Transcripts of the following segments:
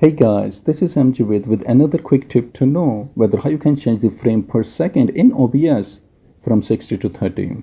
Hey guys, this is 𝐓𝐚𝐧𝐤 with another quick tip to know whether how you can change the frame per second in OBS from 60 to 30.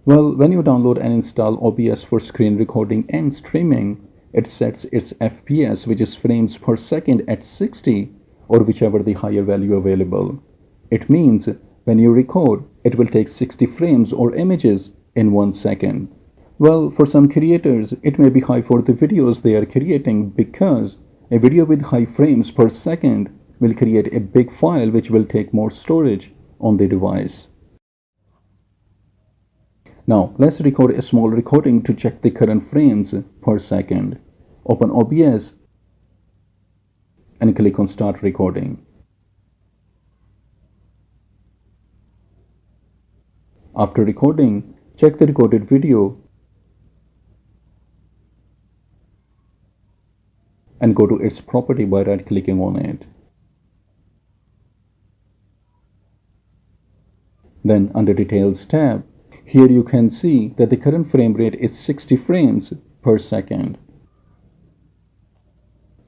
Well, when you download and install OBS for screen recording and streaming, it sets its FPS, which is frames per second, at 60 or whichever the higher value available. It means when you record, it will take 60 frames or images in 1 second. Well, for some creators, it may be high for the videos they are creating because a video with high frames per second will create a big file which will take more storage on the device. Now, let's record a small recording to check the current frames per second. Open OBS and click on Start Recording. After recording, check the recorded video and go to its property by right-clicking on it. Then under Details tab, here you can see that the current frame rate is 60 frames per second.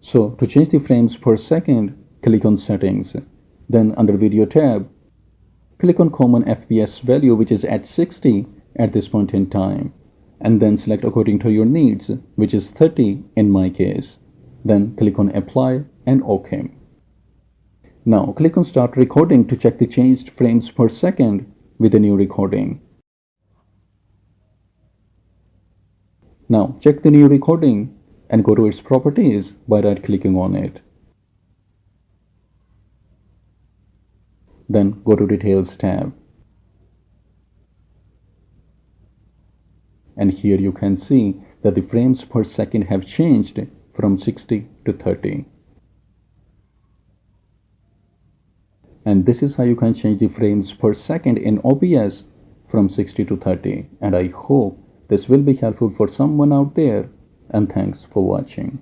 So to change the frames per second, click on Settings. Then under Video tab, click on Common FPS value, which is at 60 at this point in time, and then select according to your needs, which is 30 in my case. Then click on Apply and OK. Now click on Start Recording to check the changed frames per second with a new recording. Now check the new recording and go to its properties by right-clicking on it. Then go to Details tab. And here you can see that the frames per second have changed from 60 to 30. And this is how you can change the frames per second in OBS from 60 to 30. And I hope this will be helpful for someone out there. And thanks for watching.